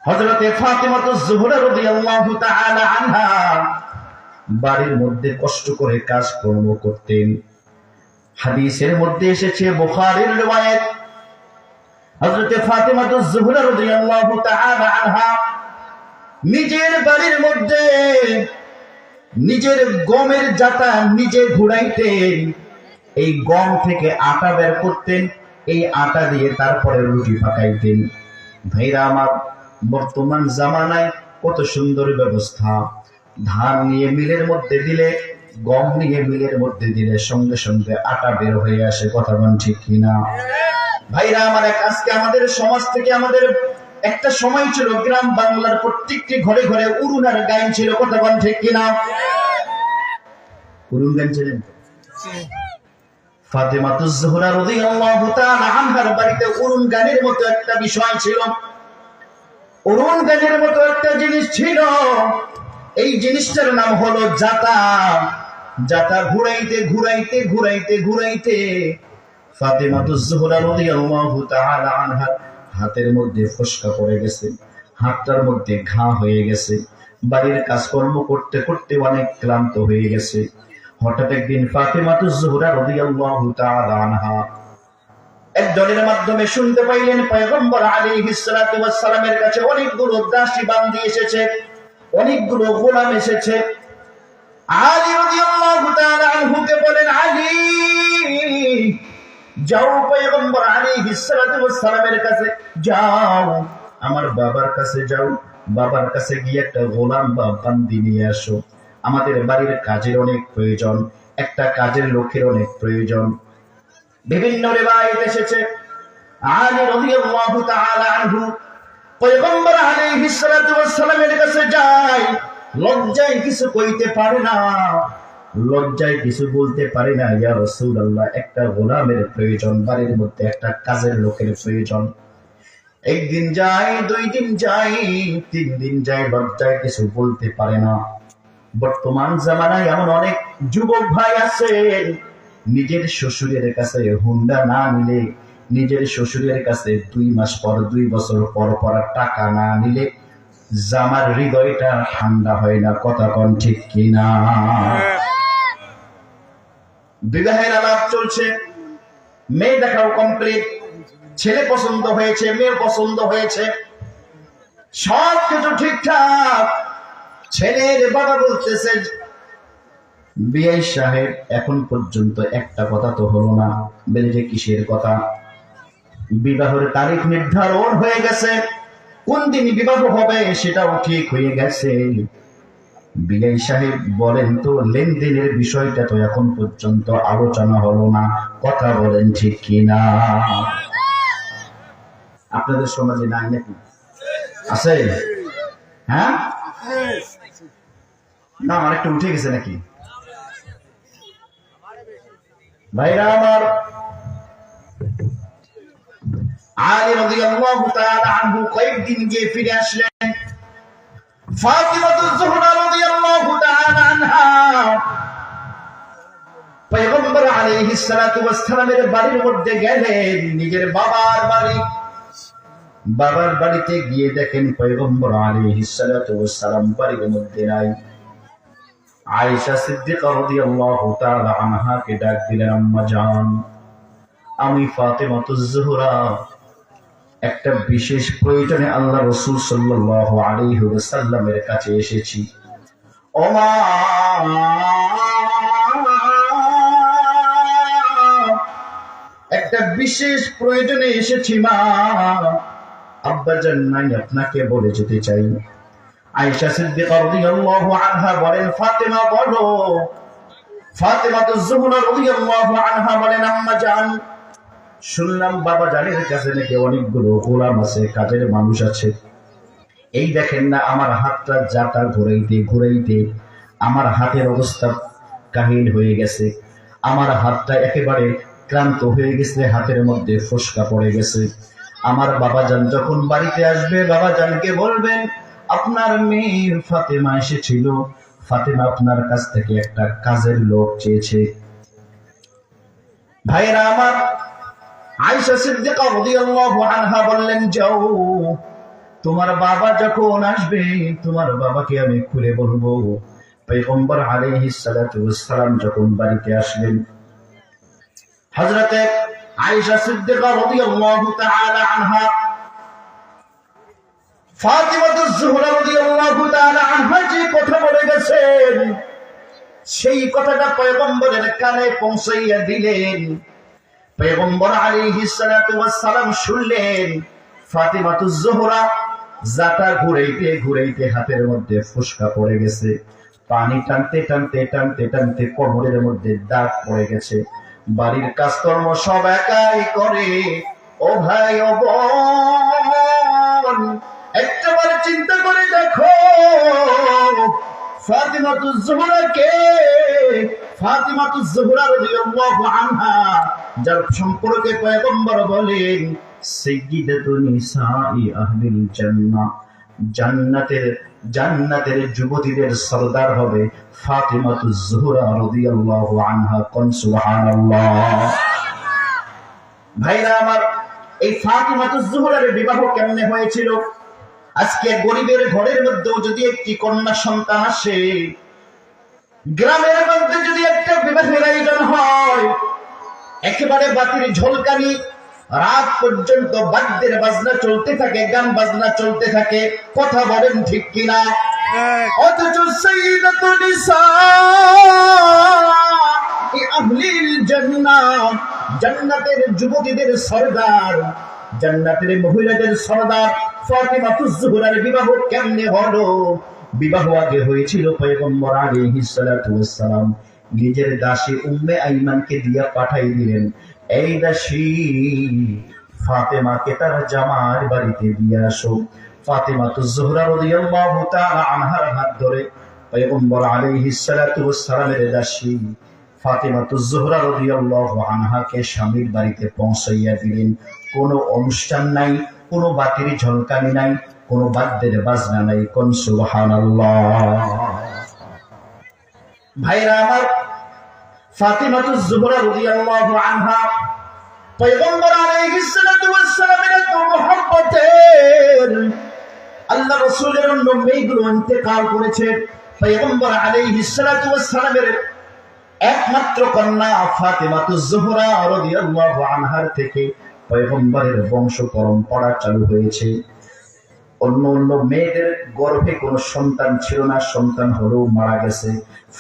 হযরতে ফাতিমাতুজ জোহরা রাদিয়াল্লাহু তাআলা আনহা বাড়ির মধ্যে কষ্ট করে কাজকর্ম করতেন। হাদিসের মধ্যে এসেছে, বুখারীর riwayat, হযরতে ফাতিমাতুজ জোহরা রাদিয়াল্লাহু তাআলা আনহা নিজের বাড়ির মধ্যে নিজের গমের জাতা নিজে ঘুরাইতেন। এই গম থেকে আটা বের করতেন, এই আটা দিয়ে তারপরে রুটি পাকাইতেন। ভাইরা আমার, বর্তমান জামানায় কত সুন্দর ব্যবস্থা। ধান নিয়ে মিলের মধ্যে দিলে, গম নিয়ে মিলের মধ্যে দিলে সঙ্গে সঙ্গে আটা বের হয়ে আসে। কথা বলেন ঠিক কিনা? ভাইরা আমার, আজকে আমাদের সমাজ থেকে, আমাদের একটা সময় ছিল গ্রাম বাংলার প্রত্যেকটি ঘরে ঘরে উরুন আর গাইন ছিল। কথা বলেন ঠিক কিনা? উরুন গাইন ছিলেন। ফাতিমাতুজ জোহরা রাদিয়াল্লাহু তাআলা আনহার বাড়িতে উরুন গানের মতো একটা বিষয় ছিল। উরুন গানের মতো একটা জিনিস ছিল। এই জিনিসটার নাম হলো জাতা। জাতা ঘুরাইতে ঘুরাইতে ঘুরাইতে ঘুরাইতে ফাতিমাতুজ জোহরা রাদিয়াল্লাহু তাআলা আনহার হাতের মধ্যে ফোসকা পড়ে গেছে, হাতটার মধ্যে ঘা হয়ে গেছে। বাড়ির কাজকর্ম করতে করতে অনেক ক্লান্ত হয়ে গেছে। হঠাৎ একদিন ফাতিমাতুজ জোহরা রাদিয়াল্লাহু তাআলা আনহা একজনের মাধ্যমে শুনতে পাইলেন পয়গম্বর আলাইহিস সালাতু ওয়াস সালামের কাছে অনেকগুলো দাসী বান্দী এসেছে, অনেকগুলো গোলাম এসেছে। আলী রাদিয়াল্লাহু তাআলা আনহুকে বলেন, আলী যাও পয়গম্বর আলাইহিস সালাতু ওয়াস সালামের কাছে যাও, আমার বাবার কাছে যাও, বাবার কাছে গিয়ে একটা গোলাম বা বান্দী নিয়ে আসো। আমাদের বাড়ির কাজের অনেক প্রয়োজন, একটা কাজের লোকের অনেক প্রয়োজন। বিভিন্ন রিওয়ায়াত এসেছে, আলী রাদিয়াল্লাহু তাআলা আনহু পয়গম্বর আলাইহিস সালাতু ওয়াস সালামের কাছে যায়। লজ্জায় কিছু কইতে পারে না, লজ্জায় কিছু বলতে পারে না। ইয়া রাসূলুল্লাহ, একটা গোলামের প্রয়োজন, বাড়ির মধ্যে একটা কাজের লোকের প্রয়োজন। একদিন যায়, দুই দিন যায়, তিন দিন যায়, লজ্জায় কিছু বলতে পারে না। বর্তমান জামানায় এমন অনেক যুবক ভাই আছেন, নিজের শ্বশুরের কাছে হুন্ডা না নিলে, নিজের শ্বশুরের কাছে 2 মাস পর, 2 বছর পর পর টাকা না নিলে জামার হৃদয়টা ঠান্ডা হয় না। কথা কোন ঠিক কিনা? বিবাহের আলাপ চলছে, মেয়ে দেখাও কমপ্লিট, ছেলে পছন্দ হয়েছে, মেয়ে পছন্দ হয়েছে, সব কিছু ঠিকঠাক। ছেলের বাবা বলতেছে, বিআই সাহেব এখন পর্যন্ত একটা কথা তো হলো না। বলে কিসের কথা? বিবাহের তারিখ নির্ধারণ হয়ে গেছে, কোন দিন বিবাহ হবে সেটাও ঠিক হয়ে গেছে। বিআই সাহেব বলেন তো, লেনদেনের বিষয়টা তো এখন পর্যন্ত আলোচনা হলো না। কথা বলেন ঠিক কিনা? আপনাদের সমাজে নাই নাকি? আছে? হ্যাঁ না, আমার একটু উঠে গেছে নাকি? ভাইরা আমার, আলী রাদিয়াল্লাহু তাআলা আনহু কয়েকদিন গিয়ে ফিরে আসলেন। ফাতিমাতুজ জোহরা রাদিয়াল্লাহু তাআলা আনহা পয়গম্বর আলাইহিস সালাতু ওয়াস সালামের বাড়ির মধ্যে গেলেন, নিজের বাবার বাড়ি। বাবার বাড়িতে গিয়ে দেখেন পয়গম্বর আলাইহিস সালাতু ওয়াস সালাম বাড়ির মধ্যে নাই। আয়েশা সিদ্দিকা রাদিয়াল্লাহু তাআলা আনহাকে ডাক দিলেন, আম্মা জান, আমি ফাতিমাতুজ জোহরা একটা বিশেষ প্রয়োজনে আল্লাহ রাসূল সাল্লাল্লাহু আলাইহি ওয়াসাল্লামের কাছে এসেছি। ও মা, একটা বিশেষ প্রয়োজনে এসেছি মা, আব্বাজান নাই, আপনাকে বলে যেতে চাই। আয়েশা সিদ্দিকা রাদিয়াল্লাহু আনহা বলেন, ফাতিমা বলো। ফাতিমাতুজ জোহরা রাদিয়াল্লাহু আনহা বলেন, আম্মা জান, শুনলাম বাবা জানের কাছে নাকি অনেকগুলো গোলাম আছে, কাজের মানুষ আছে। এই দেখেন না, আমার হাতটা জাতা ঘুরাইতে ঘুরাইতে আমার হাতের অবস্থা কাহিল হয়ে গেছে। আমার হাতটা একেবারে ক্লান্ত হয়ে গেছে, হাতের মধ্যে ফোসকা পড়ে গেছে। আমার বাবাজান যখন বাড়িতে আসবে, বাবাজানকে বলবেন, আপনার মেয়ে ফাতেমা এসেছিল, ফাতেমা আপনার কাছ থেকে একটা কাজের লোক চেয়েছে। ভাইরা আমার, আয়েশা সিদ্দিকা রাদিয়াল্লাহু আনহা বললেন, যাও, তোমার বাবা যখন আসবে তোমার বাবাকে আমি খুলে বলবো। পয়গম্বর আলাইহিস সালাতু ওয়াস সালাম যখন বাড়িতে আসলেন, হযরতে আয়েশা সিদ্দিকা রাদিয়াল্লাহু তাআলা আনহা ফাতিমাতুজ জোহরা রাদিয়াল্লাহু তাআলা আনহা যে কথা বলে গেছেন সেই কথাটা পয়গম্বরের কানে পৌঁছাইয়া দিলেন। পয়গম্বর আলাইহিস সালাতু ওয়াস সালাম শুনলেন ফাতিমাতুজ জোহরা জাতা ঘুরাইতে ঘুরাইতে হাতের মধ্যে ফোসকা পড়ে গেছে, পানি টানতে টানতে টানতে টানতে কোমরের মধ্যে দাগ পড়ে গেছে, বাড়ির কাজকর্ম সব একাই করে। ও ভাই, ও বোন, একটাবার চিন্তা করে দেখো ফাতিমাতুজ জোহরাকে, ফাতিমাতুজ জোহরা রাদিয়াল্লাহু আনহা যার সম্পর্কে পয়গম্বর বলেন সাইয়্যিদাতুন নিসাই আহলিল জান্নাহ, জান্নাতের যুবতীদের সরদার হবে ফাতিমাতুজ জোহরা রাদিয়াল্লাহু আনহা। কোন সুবহানাল্লাহ। ভাইরা আমার, এই ফাতিমাতুজ জোহরার বিবাহ কেমনে হয়েছিল? আজকে গরিবের ঘরের মধ্যেও যদি একটি কন্যা সন্তান আসে, গ্রামের মধ্যে যদি একটা বিবাহের আয়োজন হয়, একেবারে বাতির ঝলকানি, রাত পর্যন্ত বাদ্যের বাজনা চলতে থাকে, গান বাজনা চলতে থাকে, কথা বলেন ঠিক কিনা? অথচ সাইয়্যিদাতুন নিসাই আহলিল জান্নাহ, জান্নাতের যুবতীদের সরদার, জান্নাতের মহিলাদের সরদার ফাতিমাতুজ জোহরার বিবাহ কেমনে হলো? বিবাহ আগে হয়েছিল পয়গম্বর আলাইহিস সালাতু ওয়াস সালাম নিজের দাসী উম্মে আইমানকে দিয়া পাঠাই দিলেন, এই দাসী ফাতেমাকে তার জামার বাড়িতে দিয়ে আসো। ফাতিমাতুজ জোহরা রাদিয়াল্লাহু তাআলা আনহার হাত ধরে পয়গম্বর আলাইহিস সালাতু ওয়াস সালামের দাসী ফাতিমাতুজ জোহরা রাদিয়াল্লাহু আনহাকে স্বামীর বাড়িতে পৌঁছাইয়া দিলেন। কোনো অনুষ্ঠান নাই, কোনো বাতির ঝলকানি নাই, কোনো বাদ্যের বাজনা নাই। কোন সুবহানাল্লাহ। ভাইরা আমার, ফাতিমাতুজ জোহরা রাদিয়াল্লাহু আনহা পয়গম্বর আলাইহিস সালাতু ওয়াস সালামের এত মহব্বতের, আল্লাহ রাসূলের অন্য মেয়েগুলো ইন্তেকাল করেছে, পয়গম্বর আলাইহিস সালাতু ওয়াস সালামের একমাত্র কন্যা ফাতিমাতুজ জোহরা রাদিয়াল্লাহু আনহার থেকে পয়গম্বরের বংশ পরম্পরা চালু হয়েছে। অন্য অন্য মেয়েদের গর্ভে কোনো সন্তান ছিল না, সন্তান হলেও মারা গেছে।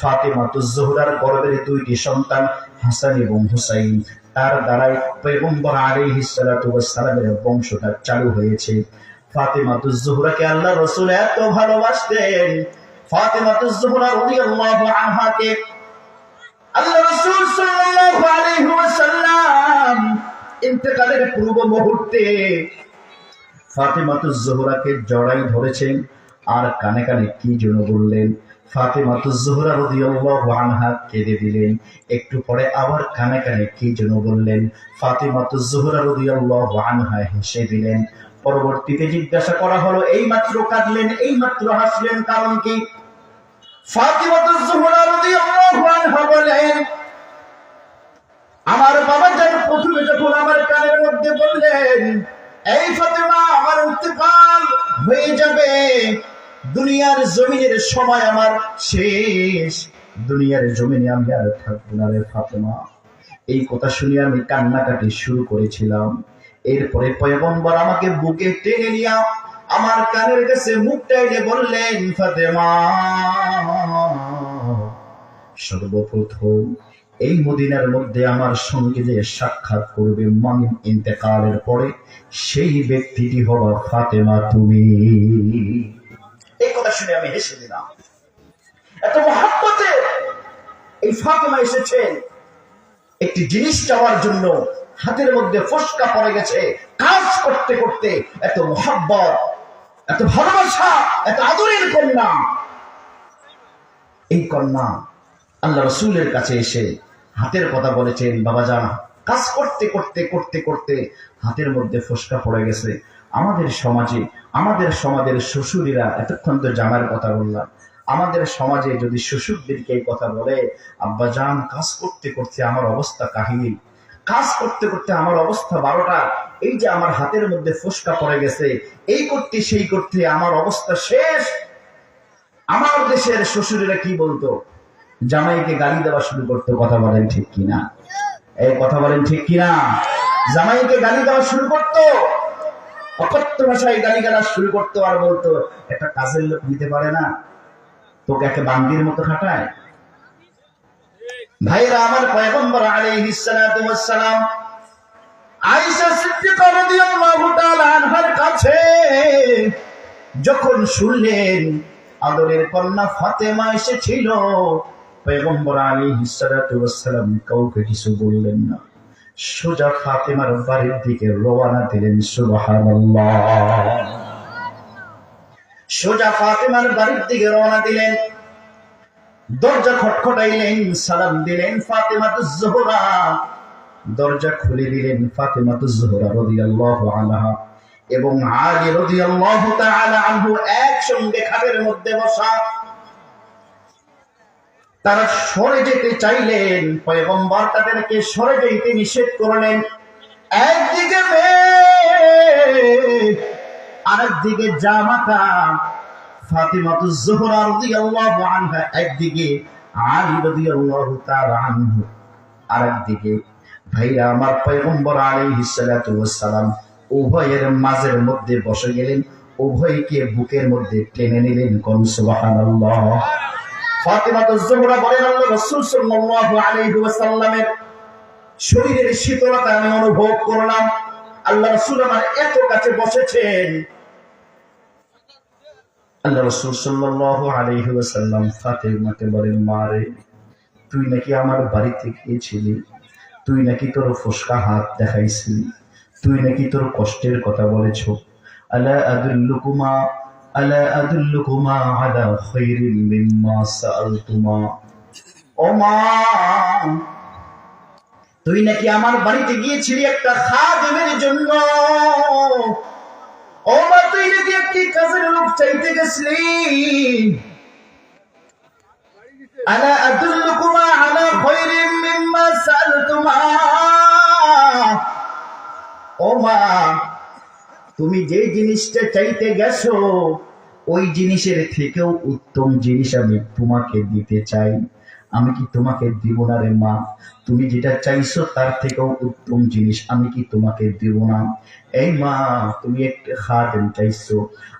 ফাতিমাতুজ জোহরার গর্ভের দুইটি সন্তান হাসান এবং হুসাইন, তার দ্বারাই পয়গম্বর আলাইহিস সালাতু ওয়াস সালামের বংশটা চালু হয়েছে। ফাতিমাতুজ জোহরাকে আল্লাহ রাসূল এত ভালোবাসতেন, ফাতিমাতুজ জোহরা রাদিয়াল্লাহু আনহাকে আল্লাহ রাসূল সাল্লাল্লাহু আলাইহি ওয়াসাল্লাম ইন্তেকালের পূর্ব মুহূর্তে ফাতিমাতুজ জোহরাকে জড়াই ধরেছেন আর কানে কানে কি যেন বললেন। ফাতিমাতুজ জোহরা রাদিয়াল্লাহু আনহা কেঁদে দিলেন। একটু পরে আবার কানে কানে কি যেন বললেন। ফাতিমাতুজ জোহরা রাদিয়াল্লাহু আনহা হেসে দিলেন। পরবর্তীতে জিজ্ঞাসা করা হলো, এই মাত্র কাঁদলেন, এই মাত্র হাসলেন, কারণ কি? ফাতিমাতুজ জোহরা রাদিয়াল্লাহু আনহা বলেন, আমার বাবা যান প্রথমে যখন আমার কানের মধ্যে বললেন, এই ফাতেমা, আমার ইন্তেকাল হয়ে যাবে, দুনিয়ার জমিনের সময় আমার শেষ, দুনিয়ার জমিনে আমি আর থাকবো না রে ফাতেমা। এই কথা শুনে আমি কান্নাকাটি শুরু করেছিলাম। এরপরে পয়গম্বর আমাকে বুকে টেনে নিয়ে আমার কানের কাছে মুখটা এনে বললেন, ফাতেমা, সর্বপ্রথম এই মদিনার মধ্যে আমার সঙ্গে যে সাক্ষাৎ করবে মামিন ইন্তেকালের পরে, সেই ব্যক্তিটি হলো ফাতেমা তুমি। এই কথা শুনে আমি হেসে দিলাম। এত মহব্বতে এই ফাতেমা এসেছেন একটি জিনিস চাওয়ার জন্য, হাতের মধ্যে ফোসকা পড়ে গেছে, কাজ করতে করতে এত মহব্বত, এত ভালোবাসা, এত আদরের কন্যা। এই কন্যা আল্লাহ রাসূলের কাছে এসে হাতের কথা বলেছেন, বাবা জান, কাজ করতে করতে করতে করতে হাতের মধ্যে ফোসকা পড়ে গেছে। আমাদের সমাজের শ্বশুরেরা, এতক্ষণ তো জামার কথা বললাম, আমাদের সমাজে যদি শ্বশুরদেরকে এই কথা বলে, আব্বা জান, কাজ করতে করতে আমার অবস্থা কাহিনী, কাজ করতে করতে আমার অবস্থা 12টা, এই যে আমার হাতের মধ্যে ফোসকা পড়ে গেছে, এই করতে সেই করতে আমার অবস্থা শেষ। আমার দেশের শ্বশুরেরা কি বলতো, জামাইকে গালি দেওয়া শুরু করতো। কথা বলেন ঠিক কিনা? এই কথা বলেন ঠিক কিনা? জামাইকে গালি দেওয়া শুরু করতো, অকথ্য ভাষায় গালিগালাজ শুরু করতো, আর বলতো একটা কাজের লোক দিতে পারে না, তোকে একে বান্দির মতো খাটায়। ভাইরা আমার, পয়গম্বর আলাইহিস সালাতু ওয়াস সালাম আয়েশা সিদ্দিকা রাদিয়াল্লাহু তাআলা আনহার কাছে যখন শুনলেন আদরের কন্যা ফাতেমা এসেছিল, পয়গম্বর আলাইহিস সালাতু ওয়াস সালাম কাউকে কিছু বললেন না, সোজা ফাতেমার বাড়ির দিকে রওনা দিলেন। সুবহানাল্লাহ। সোজা ফাতেমার বাড়ির দিকে রওনা দিলেন, দরজা খটখটাইলেন, সালাম দিলেন ফাতেমাতুজ জোহরা, দরজা খুলে দিলেন ফাতেমাতুজ জোহরা রাদিয়াল্লাহু আনহা এবং আলী রাদিয়াল্লাহু তাআলা আনহু একসঙ্গে খাটের মধ্যে বসা। তারা সরে যেতে চাইলেন, পয়গম্বর তাদেরকে সরে যেতে নিষেধ করলেন। একদিকে মেয়ে, আরেকদিকে জামাতা ফাতিমাতুজ জোহরা রাদিয়াল্লাহু আনহা একদিকে, আলী রাদিয়াল্লাহু তাআলা আনহু আরেকদিকে। ভাইরা আমার, পয়গম্বর আলাইহিস সালাতু ওয়াস সালাম উভয়ের মাঝের মধ্যে বসে গেলেন, উভয়কে বুকের মধ্যে টেনে নিলেন। কোন সুবহানাল্লাহ। ফাতিমাতুজ জোহরা বলেন, আল্লাহ রাসূল সাল্লাল্লাহু আলাইহি ওয়াসাল্লামের শরীরের শীতলতা আমি অনুভব করলাম। আল্লাহ রাসূল আমার এত কাছে বসেছেন। আল্লাহ রাসূল সাল্লাল্লাহু আলাইহি ওয়াসাল্লাম ফাতিমাকে বলেন, মারে, তুই নাকি আমার বাড়িতে গিয়েছিলি, তুই নাকি তোর ফসকা হাত দেখাইছিলি, তুই নাকি তোর কষ্টের কথা বলেছ। আলা আদুল্লুকুমা আলা খায়রিন মিম্মা সাআলতুমা। ও মা, তুই নাকি আমার বাড়িতে গিয়েছিলি একটা খাদেমের জন্য। ও মা, তুই নাকি একটি কাজের লোক চাইতে গেছিলি। আলা আদুল্লুকুমা আলা খায়রিন মিম্মা সাআলতুমা। ও মা, তুমি যে জিনিসটা চাইতে গেছো, ওই জিনিসের থেকেও উত্তম জিনিস আমি তোমাকে দিতে চাই। আমি কি তোমাকে দিব না রে মা? তুমি যেটা চাইছো তার থেকেও উত্তম জিনিস আমি কি তোমাকে দিব না? এই মা, তুমি একটা খাদেম চাইছো,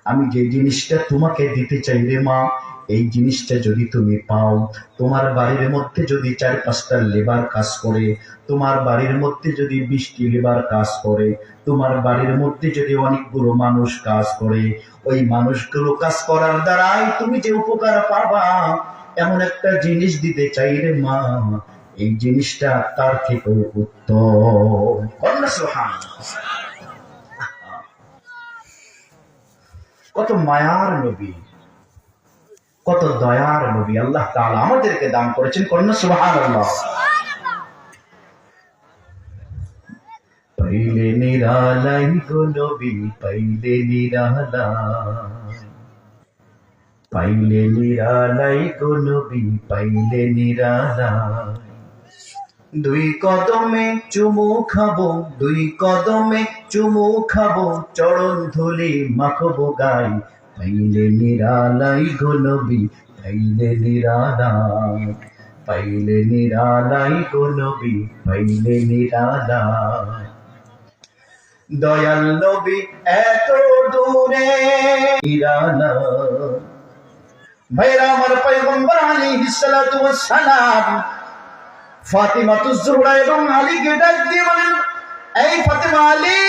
আমি যে জিনিসটা তোমাকে দিতে চাই রে মা, এই জিনিসটা যদি তুমি পাও, তোমার বাড়ির মধ্যে যদি 4-5টা লেবার কাজ করে, তোমার বাড়ির মধ্যে যদি 20টি লেবার কাজ করে, তোমার বাড়ির মধ্যে যদি অনেকগুলো মানুষ কাজ করে, ওই মানুষগুলো কাজ করার দ্বারাই তুমি যে উপকার পাবা, এমন একটা জিনিস দিতে চাই রে মা, এই জিনিসটা তার থেকেও উত্তম। কত মায়ার নবী, কত দয়ার নবী আল্লাহ তাআলা আমাদেরকে দান করেছেন। কন্যা সুবহানাল্লাহ। পাইলে নিরালাই গো নবী, পাইলে নিরালাই, পাইলে নিরালাই গো নবী, পাইলে নিরালাই। দুই কদমে চুমু খাবো, দুই কদমে চুমু খাবো, চরণ ধুলি মাখবো গাই, পাইলে নিরালাই গো নবী, পাইলে নিরালাই, পাইলে নিরালাই গো নবী, পাইলে নিরালাই। দয়াল নবী এত দূরে নিরালাই। ভাইরা আমার, পয়গম্বর আলাইহিস সালাতু ওয়াস সালাম ফাতিমাতুজ জোহরা এবং আলীকে ডাক দিয়ে বলেন, এই ফাতিমা, আলী,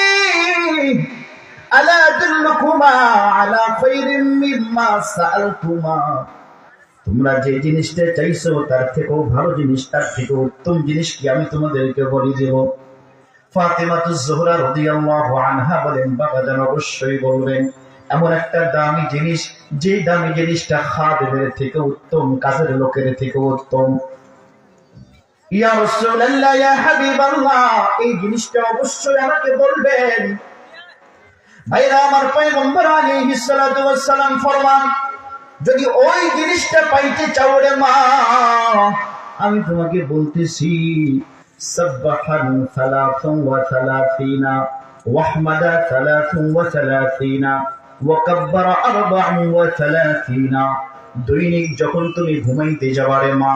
আলা আদুল্লুকুমা আলা খায়রিন মিম্মা সাআলতুমা। তোমরা যে জিনিসটা চাইছো তার থেকেও ভালো জিনিস, তার থেকেও উত্তম জিনিস কি আমি তোমাদেরকে বলে দেব। ফাতিমাতুজ জোহরা রাদিয়াল্লাহু আনহা বলেন, বাবা জান অবশ্যই বলবেন। এমন একটা দামি জিনিস, যে দামি জিনিসটা খাদেমের থেকে উত্তম, কাজের লোকের থেকে উত্তম। ইয়া রাসূলুল্লাহ, ইয়া হাবিবাল্লাহ, এই জিনিসটা অবশ্যই আমাকে বলবেন। ভাইরা আমার, পয়গম্বর আলাইহিস সালাতু ওয়াস সালাম ফরমান, যদি ওই জিনিসটা পাইতে চাও রে মা, আমি তোমাকে বলতেছি, সাব্বাহান 33 ওয়াহমাদা 33 ওয়া কাব্বারা 34। দৈনিক যখন তুমি ঘুমাইতে যাবারে মা,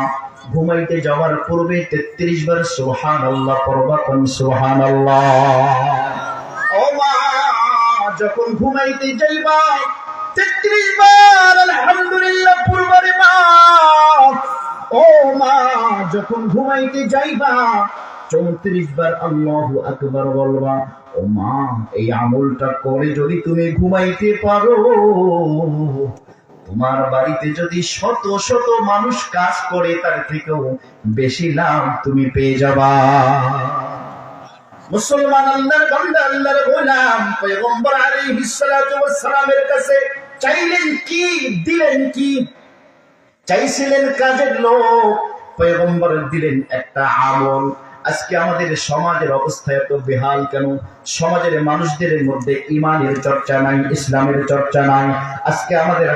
ঘুমাইতে যাওয়ার পূর্বে 33 বার সুবহানাল্লাহ পড়বা। কোন সুবহানাল্লাহ। ও মা, যখন ঘুমাইতে যাইবা 33 বার আলহামদুলিল্লাহ পড়বারে মা। ও মা, যখন ঘুমাইতে যাইবা 34 বার আল্লাহু আকবার বলবা। ও মা, এই আমলটা করে যদি তুমি ঘুমাইতে পারো, তোমার বাড়িতে যদি শত শত মানুষ কাজ করে তার থেকেও বেশি লাভ তুমি পেয়ে যাবা। মুসলমান, আল্লাহর বান্দা, আল্লাহর গোলাম পয়গম্বর আলাইহিস সালাতু ওয়াস সালামের কাছে চাইলেন কি, দিলেন কি? চাইছিলেন কাজের লোক, পয়গম্বর দিলেন একটা আমল। আজকে আমাদের সমাজের অবস্থা এত বেহাল কেন? সমাজের মানুষদের মধ্যে ঈমানের চর্চা নাই, ইসলামের চর্চা নাই। আজকে আমাদের